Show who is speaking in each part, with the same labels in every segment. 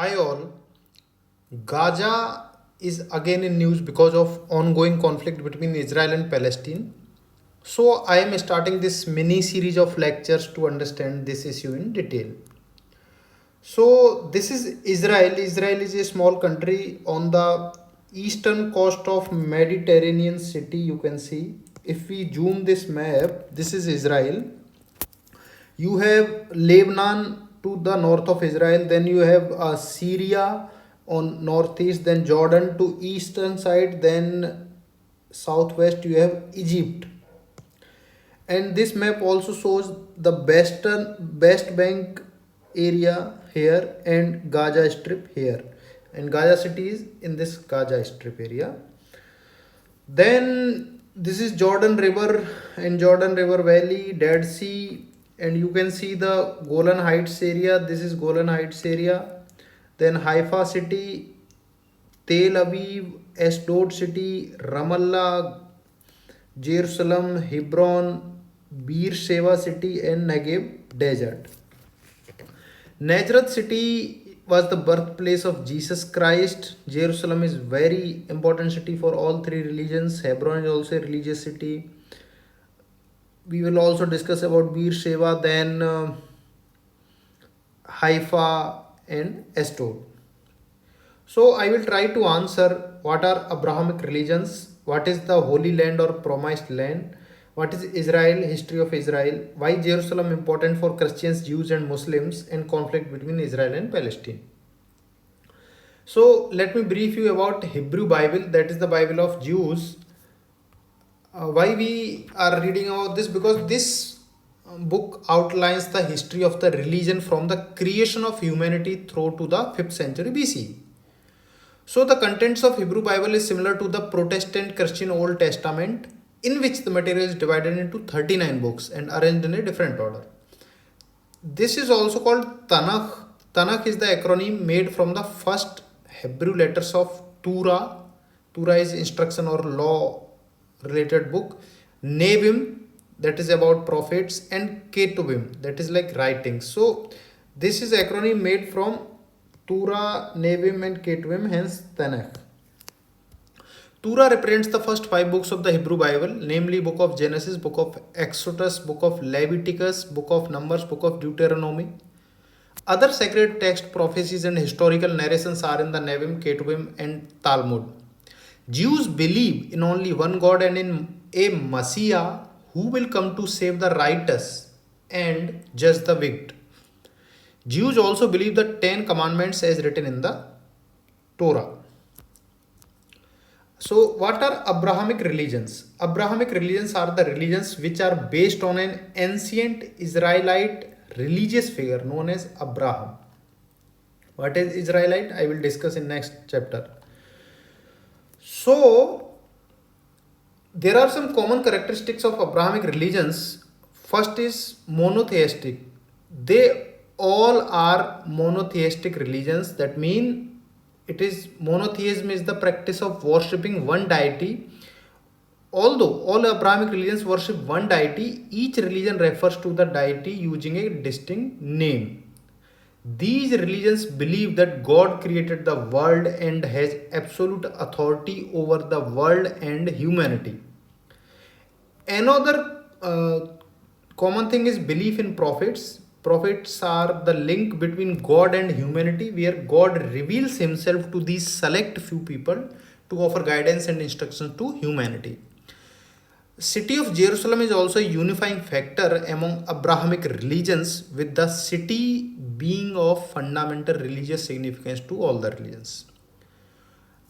Speaker 1: Hi all. Gaza is again in news because of ongoing conflict between Israel and Palestine. So I am starting this mini series of lectures to understand this issue in detail. So this is Israel. Israel is a small country on the eastern coast of Mediterranean city, you can see. If we zoom this map, this is Israel. You have Lebanon to the north of Israel, then you have Syria on northeast, then Jordan to eastern side, then southwest you have Egypt. And this map also shows the West Bank area here and Gaza Strip here. And Gaza city is in this Gaza Strip area. Then this is Jordan River and Jordan River Valley, Dead Sea, and you can see the Golan Heights area. This is Golan Heights area. Then Haifa city, Tel Aviv, Ashdod city, Ramallah, Jerusalem, Hebron, Beersheba city, and Negev desert. Nazareth city was the birthplace of Jesus Christ. Jerusalem is very important city for all three religions. Hebron is also a religious city. We will also discuss about Beersheba, then Haifa and Ashdod. So I will try to answer what are Abrahamic religions, what is the Holy Land or Promised Land, what is Israel, history of Israel, why Jerusalem important for Christians, Jews and Muslims, and conflict between Israel and Palestine. So let me brief you about Hebrew Bible, that is the Bible of Jews. Why we are reading about this? Because this book outlines the history of the religion from the creation of humanity through to the 5th century BC. So the contents of Hebrew Bible is similar to the Protestant Christian Old Testament, in which the material is divided into 39 books and arranged in a different order. This is also called Tanakh. Tanakh is the acronym made from the first Hebrew letters of Torah. Torah is instruction or law related book. Nevi'im, that is about prophets, and Ketuvim, that is like writings. So this is acronym made from Torah, Nevi'im, and Ketuvim, hence Tanakh. Torah represents the first five books of the Hebrew Bible, namely Book of Genesis, Book of Exodus, Book of Leviticus, Book of Numbers, Book of Deuteronomy. Other sacred text, prophecies, and historical narrations are in the Nevi'im, Ketuvim, and Talmud. Jews believe in only one God and in a Messiah who will come to save the righteous and judge the wicked. Jews also believe the 10 commandments as written in the Torah. So, what are Abrahamic religions? Abrahamic religions are the religions which are based on an ancient Israelite religious figure known as Abraham. What is Israelite? I will discuss in next chapter. So, there are some common characteristics of Abrahamic religions. First is monotheistic. They all are monotheistic religions. That mean it is monotheism is the practice of worshipping one deity. Although all Abrahamic religions worship one deity, each religion refers to the deity using a distinct name. These religions believe that God created the world and has absolute authority over the world and humanity. Another common thing is belief in prophets. Prophets are the link between God and humanity, where God reveals himself to these select few people to offer guidance and instructions to humanity. City of Jerusalem is also a unifying factor among Abrahamic religions, with the city being of fundamental religious significance to all the religions.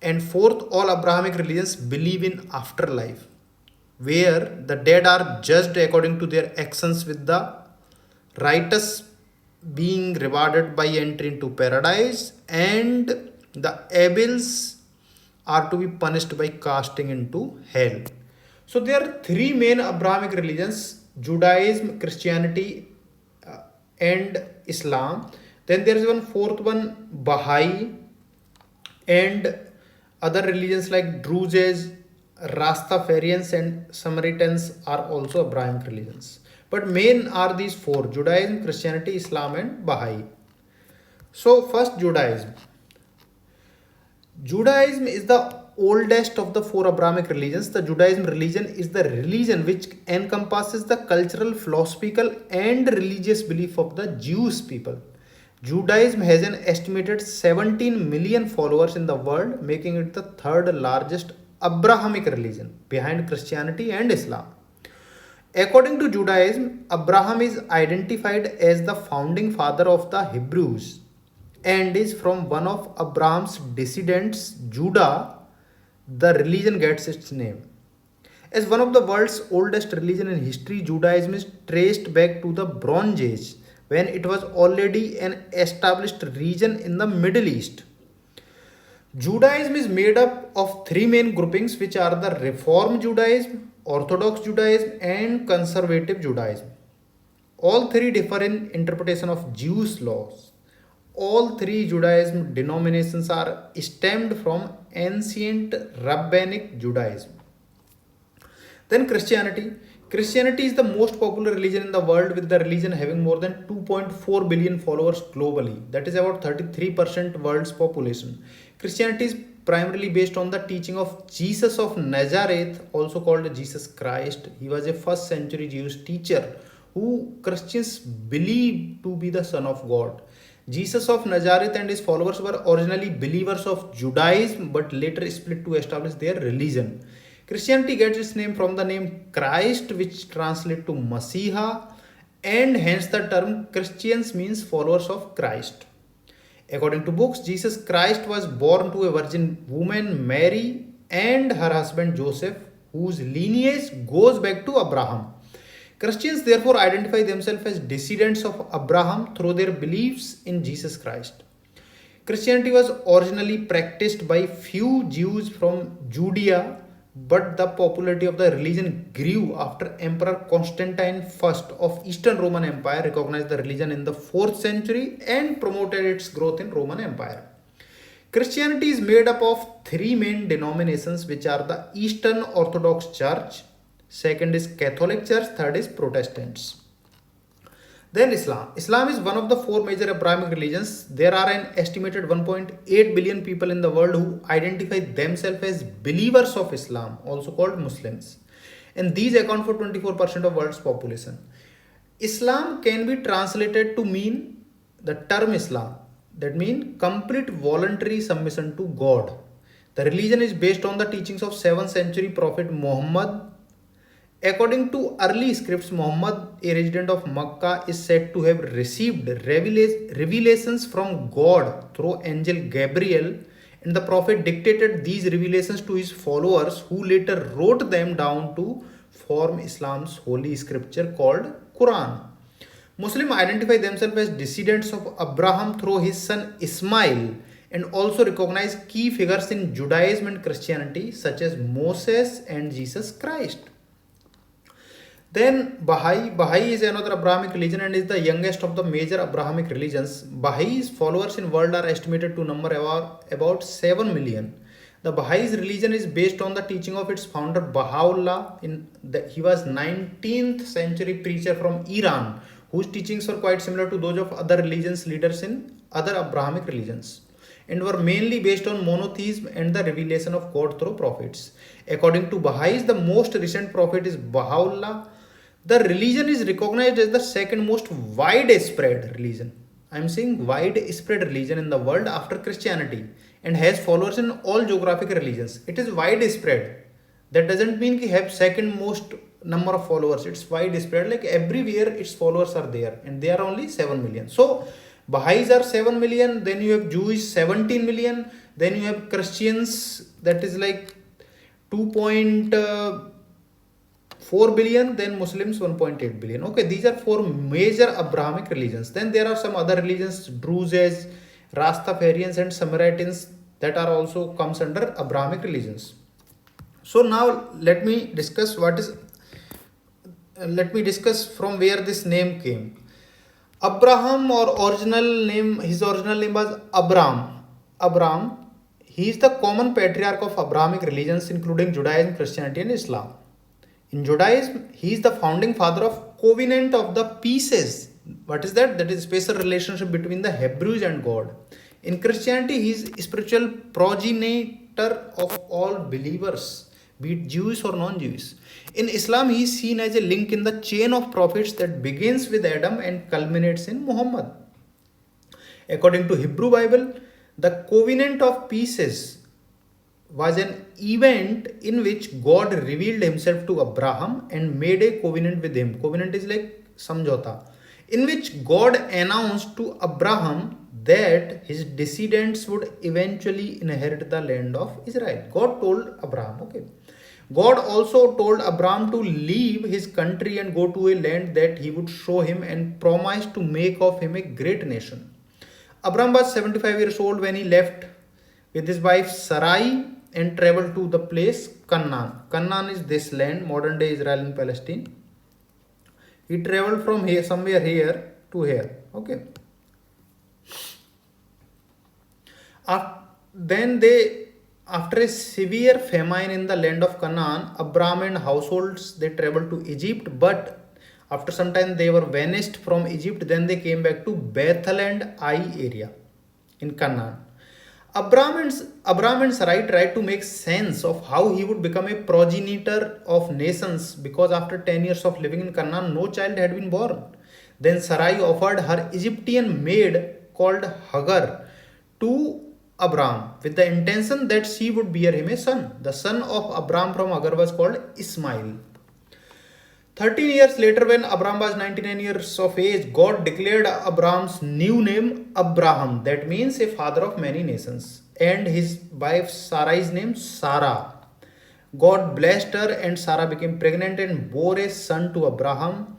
Speaker 1: And fourth, all Abrahamic religions believe in afterlife, where the dead are judged according to their actions, with the righteous being rewarded by entry into paradise, and the evils are to be punished by casting into hell. So there are three main Abrahamic religions: Judaism, Christianity, and Islam. Then there is one fourth one, Baha'i, and other religions like Druze, Rastafarians, and Samaritans are also Abrahamic religions. But main are these four: Judaism, Christianity, Islam, and Baha'i. So first, Judaism. Judaism is the oldest of the four Abrahamic religions. The Judaism religion is the religion which encompasses the cultural, philosophical, and religious belief of the Jewish people. Judaism has an estimated 17 million followers in the world, making it the third largest Abrahamic religion behind Christianity and Islam. According to Judaism, Abraham is identified as the founding father of the Hebrews and is from one of Abraham's descendants, Judah. The religion gets its name. As one of the world's oldest religion in history, Judaism is traced back to the Bronze Age when it was already an established region in the Middle East. Judaism is made up of three main groupings, which are the Reform Judaism, Orthodox Judaism, and Conservative Judaism. All three differ in interpretation of Jewish laws. All three Judaism denominations are stemmed from ancient Rabbinic Judaism. Then Christianity. Christianity is the most popular religion in the world, with the religion having more than 2.4 billion followers globally. That is about 33% world's population. Christianity is primarily based on the teaching of Jesus of Nazareth, also called Jesus Christ. He was a first century Jewish teacher who Christians believe to be the Son of God. Jesus of Nazareth and his followers were originally believers of Judaism but later split to establish their religion. Christianity gets its name from the name Christ, which translates to Messiah, and hence the term Christians means followers of Christ. According to books, Jesus Christ was born to a virgin woman, Mary, and her husband Joseph, whose lineage goes back to Abraham. Christians therefore identify themselves as descendants of Abraham through their beliefs in Jesus Christ. Christianity was originally practiced by few Jews from Judea, but the popularity of the religion grew after Emperor Constantine I of Eastern Roman Empire recognized the religion in the 4th century and promoted its growth in Roman Empire. Christianity is made up of three main denominations, which are the Eastern Orthodox Church, second is Catholic Church, third is Protestants. Then Islam. Islam is one of the four major Abrahamic religions. There are an estimated 1.8 billion people in the world who identify themselves as believers of Islam, also called Muslims. And these account for 24% of world's population. Islam can be translated to mean the term Islam. That means complete voluntary submission to God. The religion is based on the teachings of 7th century Prophet Muhammad. According to early scripts, Muhammad, a resident of Makkah, is said to have received revelations from God through angel Gabriel, and the Prophet dictated these revelations to his followers, who later wrote them down to form Islam's holy scripture called Quran. Muslims identify themselves as descendants of Abraham through his son Ismail, and also recognize key figures in Judaism and Christianity such as Moses and Jesus Christ. Then Baha'i. Baha'i is another Abrahamic religion and is the youngest of the major Abrahamic religions. Baha'is followers in world are estimated to number about 7 million. The Baha'is religion is based on the teaching of its founder Baha'u'llah. He was 19th century preacher from Iran, whose teachings were quite similar to those of other religions leaders in other Abrahamic religions, and were mainly based on monotheism and the revelation of God through prophets. According to Baha'is, the most recent prophet is Baha'u'llah. The religion is recognized as the second most widespread religion. I am saying widespread religion in the world after Christianity, and has followers in all geographic religions. It is widespread. That doesn't mean we have second most number of followers. It's widespread. Like everywhere its followers are there, and they are only 7 million. So Baha'is are 7 million, then you have Jewish 17 million, then you have Christians, that is like 2.4 billion, then Muslims 1.8 billion. Okay, these are four major Abrahamic religions. Then there are some other religions, Druzes, Rastafarians and Samaritans, that are also comes under Abrahamic religions. So now let me discuss from where this name came. Abraham, or his original name was Abram. Abram, he is the common patriarch of Abrahamic religions, including Judaism, Christianity, and Islam. In Judaism, he is the founding father of Covenant of the Pieces. What is that? That is special relationship between the Hebrews and God. In Christianity, he is spiritual progenitor of all believers, be it Jewish or non-Jewish. In Islam, he is seen as a link in the chain of prophets that begins with Adam and culminates in Muhammad. According to Hebrew Bible, the covenant of pieces was an event in which God revealed himself to Abraham and made a covenant with him. Covenant is like samjhota, in which God announced to Abraham that his descendants would eventually inherit the land of Israel. God told Abraham, okay. God also told Abraham to leave his country and go to a land that he would show him and promised to make of him a great nation. Abraham was 75 years old when he left with his wife Sarai and traveled to the place Canaan. Canaan is this land, modern day Israel and Palestine. He traveled from here, somewhere here to here. Okay. Then after a severe famine in the land of Canaan, Abraham and households they traveled to Egypt, but after some time they were vanished from Egypt. Then they came back to Bethel and Ai area in Canaan. Abraham and Sarai tried to make sense of how he would become a progenitor of nations because after 10 years of living in Canaan, no child had been born. Then Sarai offered her Egyptian maid called Hagar to Abraham with the intention that she would bear him a son. The son of Abraham from Hagar was called Ismail. 13 years later, when Abraham was 99 years of age, God declared Abraham's new name Abraham. That means a father of many nations. And his wife Sarai's name Sarah. God blessed her and Sarah became pregnant and bore a son to Abraham.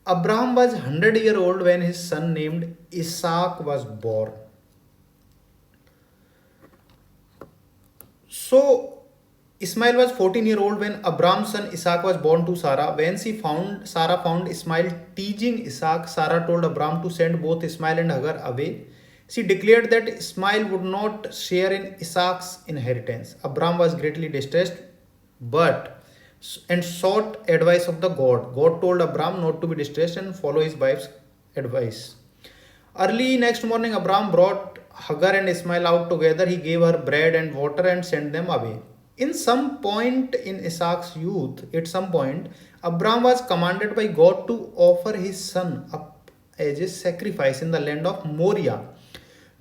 Speaker 1: Abraham was 100 years old when his son named Isaac was born. So Ismail was 14 years old when Abraham's son Isaac was born to Sarah. When Sarah found Ismail teasing Isaac, Sarah told Abraham to send both Ismail and Hagar away. She declared that Ismail would not share in Isaac's inheritance. Abraham was greatly distressed and sought advice of the God. God told Abraham not to be distressed and follow his wife's advice. Early next morning, Abraham brought Hagar and Ismail out together. He gave her bread and water and sent them away. At some point, Abraham was commanded by God to offer his son up as a sacrifice in the land of Moriah.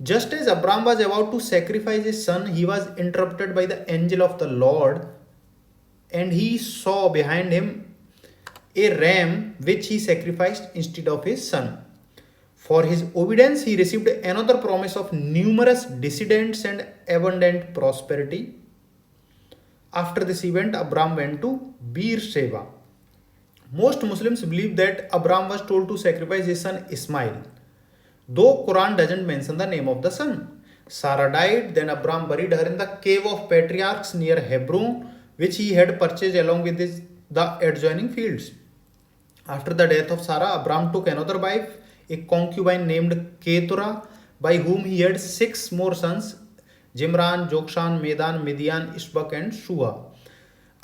Speaker 1: Just as Abraham was about to sacrifice his son, he was interrupted by the angel of the Lord, and he saw behind him a ram which he sacrificed instead of his son. For his obedience, he received another promise of numerous descendants and abundant prosperity. After this event, Abraham went to Beersheba. Most Muslims believe that Abraham was told to sacrifice his son Ismail, though Quran doesn't mention the name of the son. Sarah died, then Abraham buried her in the cave of patriarchs near Hebron, which he had purchased along with the adjoining fields. After the death of Sarah, Abraham took another wife, a concubine named Keturah, by whom he had 6 more sons: Jimran, Jokshan, Medan, Midian, Ishbak and Shua.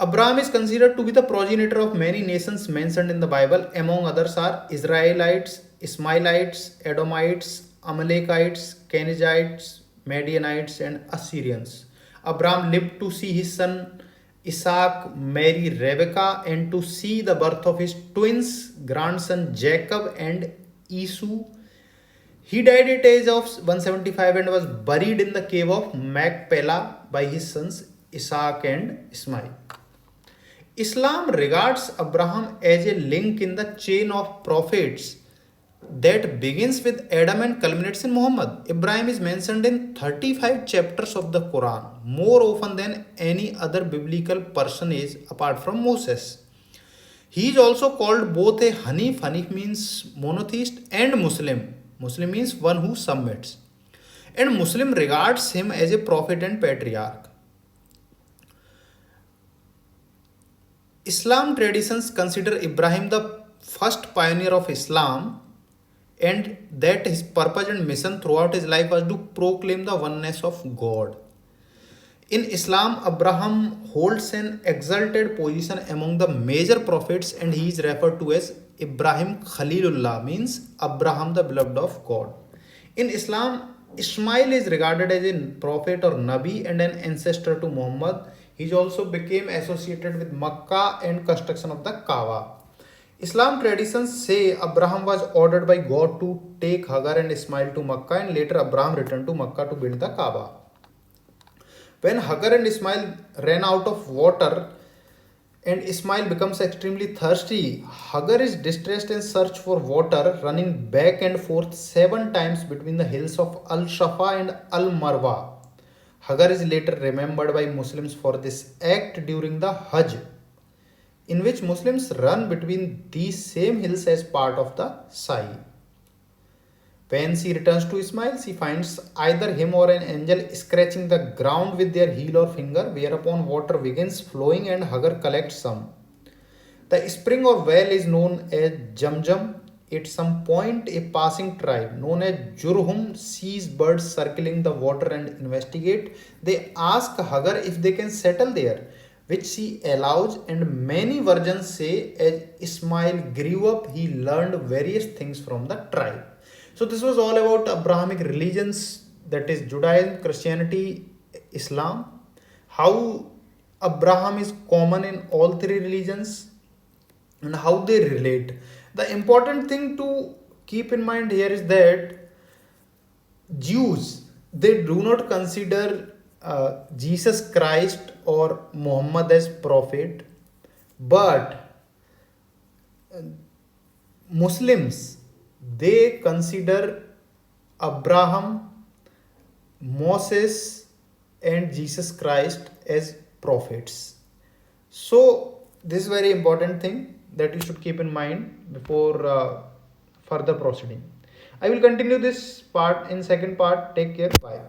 Speaker 1: Abraham is considered to be the progenitor of many nations mentioned in the Bible. Among others are Israelites, Ismailites, Edomites, Amalekites, Kenizzites, Madianites and Assyrians. Abraham lived to see his son Isaac marry Rebekah and to see the birth of his twins grandson Jacob and Esau. He died at the age of 175 and was buried in the cave of Machpelah by his sons Isaac and Ismail. Islam regards Abraham as a link in the chain of prophets that begins with Adam and culminates in Muhammad. Ibrahim is mentioned in 35 chapters of the Quran, more often than any other biblical personage apart from Moses. He is also called both a Hanif, Hanif means monotheist, and Muslim. Muslim means one who submits. And Muslim regards him as a prophet and patriarch. Islam traditions consider Ibrahim the first pioneer of Islam and that his purpose and mission throughout his life was to proclaim the oneness of God. In Islam, Abraham holds an exalted position among the major prophets and he is referred to as Ibrahim Khalilullah, means Abraham the beloved of God. In Islam, Ismail is regarded as a prophet or Nabi and an ancestor to Muhammad. He also became associated with Makkah and construction of the Kaaba. Islam traditions say Abraham was ordered by God to take Hagar and Ismail to Makkah, and later Abraham returned to Makkah to build the Kaaba. When Hagar and Ismail ran out of water and Ismail becomes extremely thirsty, Hagar is distressed and search for water, running back and forth 7 times between the hills of Al Shafa and Al Marwa. Hagar is later remembered by Muslims for this act during the Hajj, in which Muslims run between these same hills as part of the Sa'i. When she returns to Ismail, she finds either him or an angel scratching the ground with their heel or finger, whereupon water begins flowing and Hagar collects some. The spring or well is known as Jamjam. At some point, a passing tribe known as Jurhum sees birds circling the water and investigate. They ask Hagar if they can settle there, which she allows, and many versions say as Ismail grew up, he learned various things from the tribe. So this was all about Abrahamic religions, that is Judaism, Christianity, Islam, how Abraham is common in all three religions and how they relate. The important thing to keep in mind here is that Jews, they do not consider Jesus Christ or Muhammad as prophet, but Muslims, they consider Abraham, Moses, and Jesus Christ as prophets. So this is very important thing that you should keep in mind before further proceeding. I will continue this part in second part. Take care. Bye.